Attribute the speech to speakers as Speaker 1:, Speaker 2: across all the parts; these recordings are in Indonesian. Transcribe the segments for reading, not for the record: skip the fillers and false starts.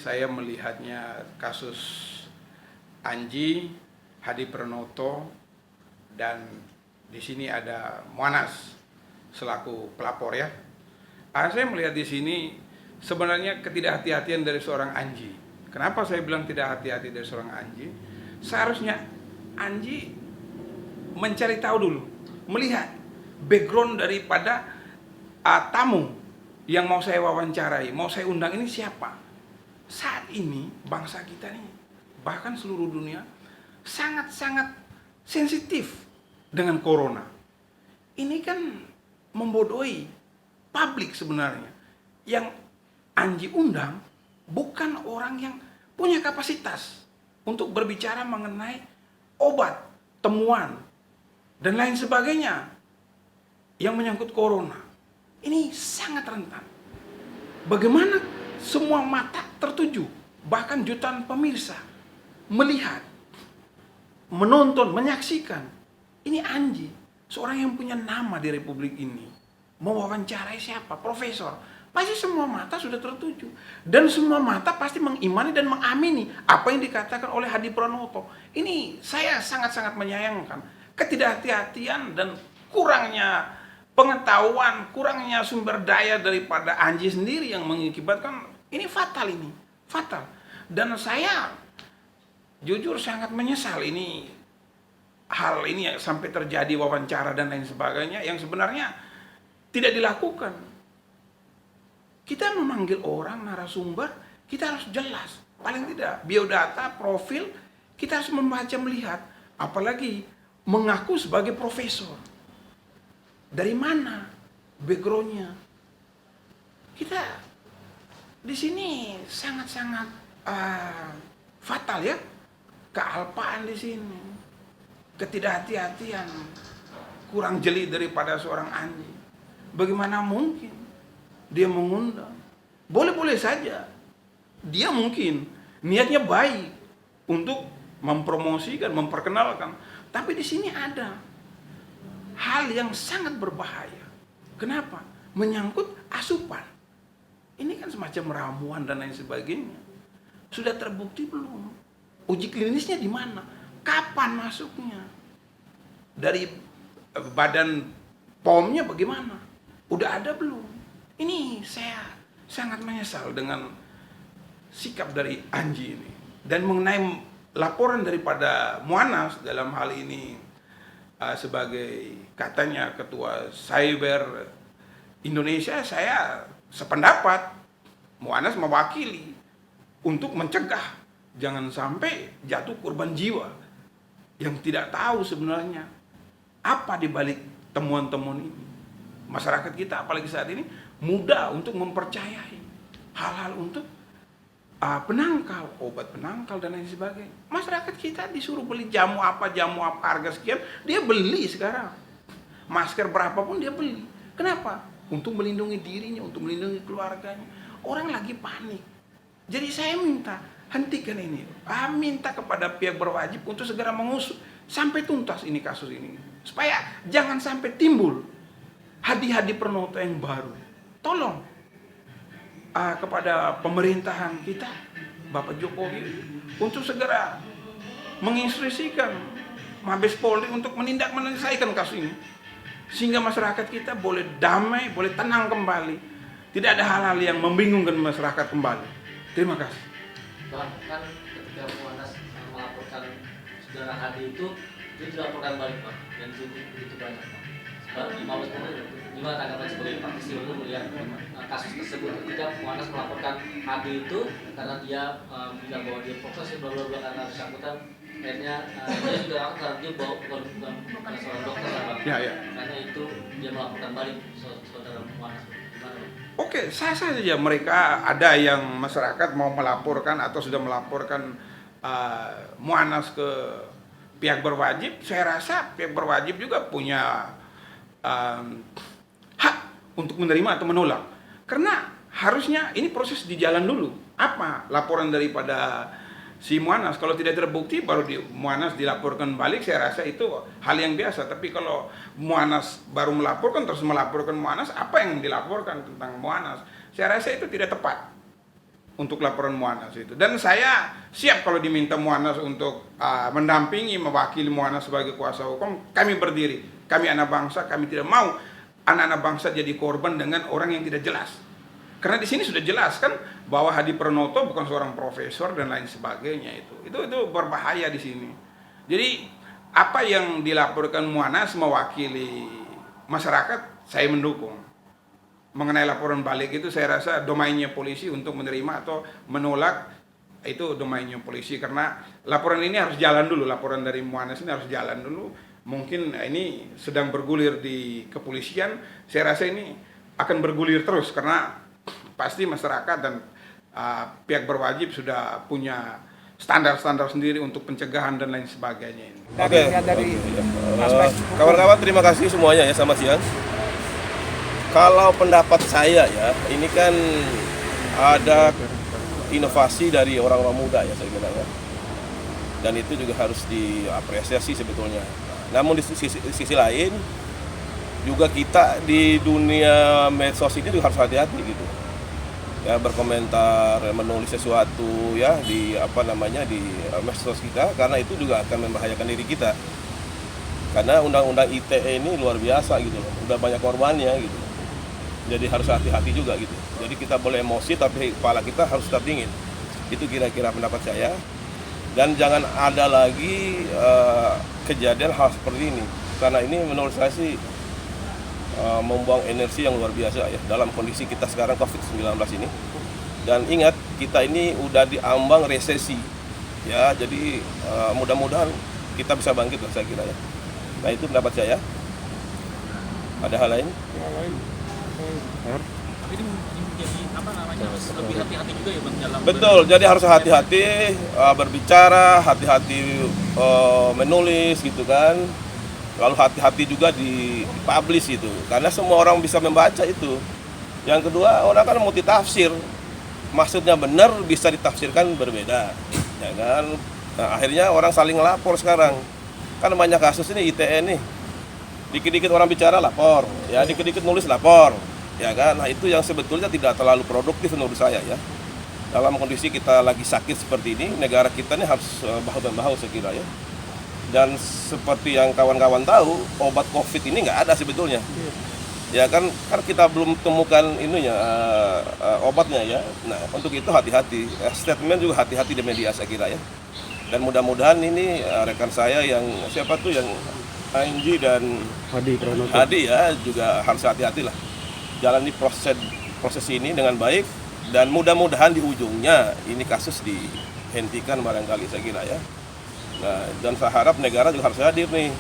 Speaker 1: saya melihatnya kasus Anji, Hadi Pranoto, dan di sini ada Muanas selaku pelapor ya. Saya melihat di sini sebenarnya ketidakhati-hatian dari seorang Anji. Kenapa saya bilang tidak hati-hati dari seorang Anji? Seharusnya Anji mencari tahu dulu, melihat background daripada tamu yang mau saya wawancarai, mau saya undang ini siapa. Saat ini bangsa kita nih, bahkan seluruh dunia sangat-sangat sensitif dengan corona. Ini kan membodohi publik sebenarnya. Yang Anji undang bukan orang yang punya kapasitas untuk berbicara mengenai obat, temuan, dan lain sebagainya yang menyangkut corona. Ini sangat rentan. Bagaimana semua mata tertuju, bahkan jutaan pemirsa melihat, menonton, menyaksikan. Ini Anji, seorang yang punya nama di republik ini, mewawancarai siapa? Profesor. Pasti semua mata sudah tertuju. Dan semua mata pasti mengimani dan mengamini apa yang dikatakan oleh Hadi Pranoto. Ini saya sangat-sangat menyayangkan ketidakhati-hatian dan kurangnya pengetahuan, kurangnya sumber daya daripada Anji sendiri yang mengakibatkan ini fatal ini. Fatal. Dan saya jujur sangat menyesal ini hal ini sampai terjadi wawancara dan lain sebagainya yang sebenarnya tidak dilakukan. Kita memanggil orang narasumber, kita harus jelas. Paling tidak biodata, profil, kita harus membaca melihat. Apalagi mengaku sebagai profesor. Dari mana backgroundnya? Kita di sini sangat-sangat fatal ya, kealpaan di sini, ketidakhati-hatian, kurang jeli daripada seorang Anji. Bagaimana mungkin dia mengundang? Boleh-boleh saja, dia mungkin niatnya baik untuk mempromosikan, memperkenalkan, tapi di sini ada hal yang sangat berbahaya. Kenapa? Menyangkut asupan. Ini kan semacam ramuan dan lain sebagainya. Sudah terbukti belum? Uji klinisnya di mana? Kapan masuknya? Dari badan POM-nya bagaimana? Udah ada belum? Ini saya sangat menyesal dengan sikap dari Anji ini. Dan mengenai laporan daripada Muanas dalam hal ini sebagai katanya ketua Cyber Indonesia, saya sependapat. Muanas mewakili untuk mencegah jangan sampai jatuh korban jiwa yang tidak tahu sebenarnya apa di balik temuan-temuan ini. Masyarakat kita apalagi saat ini mudah untuk mempercayai hal-hal untuk penangkal, obat penangkal dan lain sebagainya. Masyarakat kita disuruh beli jamu apa harga sekian, dia beli sekarang. Masker berapapun dia beli. Kenapa? Untuk melindungi dirinya, untuk melindungi keluarganya. Orang lagi panik. Jadi saya minta hentikan ini. Minta kepada pihak berwajib untuk segera mengusut sampai tuntas ini kasus ini. Supaya jangan sampai timbul Hadi Pranoto yang baru. Tolong kepada pemerintahan kita, Bapak Jokowi, untuk segera menginstruksikan Mabes Polri untuk menyelesaikan kasus ini. Sehingga masyarakat kita boleh damai, boleh tenang kembali. Tidak ada hal-hal yang membingungkan masyarakat kembali. Terima kasih.
Speaker 2: Bang, kan ketika Muanas melaporkan saudara Hadi itu, dia dilaporkan balik Bang, dan itu banyak Bang. Di Mabes Polri, gimana tanggapan sebagai praktisi untuk melihat kasus tersebut ketika Muanas melaporkan Hadi itu karena dia bilang bahwa dia fokus bla bla bla karena bersangkutan, akhirnya dia juga aku karena dia bukan seorang dokter Bang.
Speaker 1: Ya.
Speaker 2: Karena itu dia melaporkan balik saudara Muanas. Gimana Bang?
Speaker 1: Oke, sah-sah saja mereka ada yang masyarakat mau melaporkan atau sudah melaporkan Muanas ke pihak berwajib. Saya rasa pihak berwajib juga punya hak untuk menerima atau menolak. Karena harusnya ini proses di jalan dulu. Apa laporan daripada si Muanas? Kalau tidak terbukti baru Muanas dilaporkan balik, saya rasa itu hal yang biasa. Tapi kalau Muanas baru melaporkan terus melaporkan Muanas, apa yang dilaporkan tentang Muanas? Saya rasa itu tidak tepat. untuk laporan Muanas itu. Dan saya siap kalau diminta Muanas untuk mendampingi, mewakili Muanas sebagai kuasa hukum. Kami berdiri, kami anak bangsa, kami tidak mau anak-anak bangsa jadi korban dengan orang yang tidak jelas. Karena di sini sudah jelas kan bahwa Hadi Pranoto bukan seorang profesor dan lain sebagainya itu berbahaya di sini. Jadi apa yang dilaporkan Muanas mewakili masyarakat, saya mendukung. Mengenai laporan balik itu saya rasa domainnya polisi untuk menerima atau menolak, itu domainnya polisi, karena laporan ini harus jalan dulu, laporan dari Muanas ini harus jalan dulu. Mungkin ini sedang bergulir di kepolisian, saya rasa ini akan bergulir terus karena pasti masyarakat dan pihak berwajib sudah punya standar-standar sendiri untuk pencegahan dan lain sebagainya ini.
Speaker 3: Oke. Kawan-kawan terima kasih semuanya ya, selamat siang. Kalau pendapat saya ya, ini kan ada inovasi dari orang-orang muda ya saya kira ya. Dan itu juga harus diapresiasi sebetulnya. Namun di sisi lain juga kita di dunia medsos ini juga harus hati-hati gitu. Ya, berkomentar, menulis sesuatu ya di di medsos kita, karena itu juga akan membahayakan diri kita. Karena undang-undang ITE ini luar biasa gitu loh, udah banyak korbannya gitu. Jadi harus hati-hati juga gitu. Jadi kita boleh emosi tapi kepala kita harus tetap dingin. Itu kira-kira pendapat saya. Dan jangan ada lagi kejadian hal seperti ini. Karena ini menurut saya sih membuang energi yang luar biasa ya dalam kondisi kita sekarang COVID-19 ini. Dan ingat, kita ini udah diambang resesi ya, jadi mudah-mudahan kita bisa bangkit lah saya kira ya. Nah itu pendapat saya. Ada hal lain?
Speaker 4: Tapi ini menjadi lebih hati-hati juga ya Bang dalam.
Speaker 3: Betul, jadi harus hati-hati berbicara, hati-hati menulis gitu kan. Lalu hati-hati juga di publish itu, karena semua orang bisa membaca itu. Yang kedua, orang kan multitafsir, maksudnya benar bisa ditafsirkan berbeda, ya kan? Nah, akhirnya orang saling lapor sekarang. Kan banyak kasus ini ITE nih, dikit-dikit orang bicara lapor, ya dikit-dikit nulis lapor, ya kan? Nah itu yang sebetulnya tidak terlalu produktif menurut saya ya. Dalam kondisi kita lagi sakit seperti ini, negara kita ini harus bahu-membahu saya kira ya. Dan seperti yang kawan-kawan tahu, obat COVID ini nggak ada sebetulnya. Ya kan kita belum temukan obatnya ya. Nah untuk itu hati-hati. Statement juga hati-hati di media saya kira ya. Dan mudah-mudahan ini rekan saya yang siapa tuh yang Anji dan Hadi ya juga harus hati-hati lah. Jalani proses ini dengan baik dan mudah-mudahan di ujungnya ini kasus dihentikan barangkali saya kira ya. Nah, dan saya harap negara juga harus hadir nih.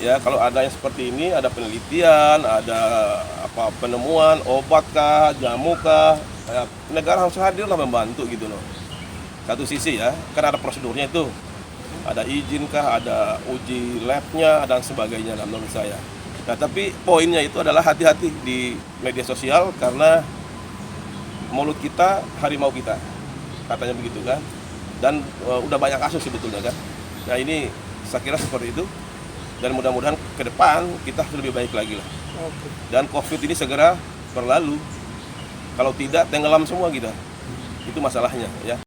Speaker 3: Ya, kalau ada yang seperti ini, ada penelitian, ada penemuan obat kah, jamu kah, ya, negara harus hadir lah membantu gitu loh. Satu sisi ya, kan ada prosedurnya itu. Ada izin kah, ada uji labnya dan sebagainya menurut saya. Nah, tapi poinnya itu adalah hati-hati di media sosial karena mulut kita harimau kita. Katanya begitu kan. Dan udah banyak kasus sebetulnya kan. Nah ini saya kira seperti itu. Dan mudah-mudahan ke depan kita lebih baik lagi lah. Dan COVID ini segera berlalu. Kalau tidak tenggelam semua kita. Itu masalahnya ya.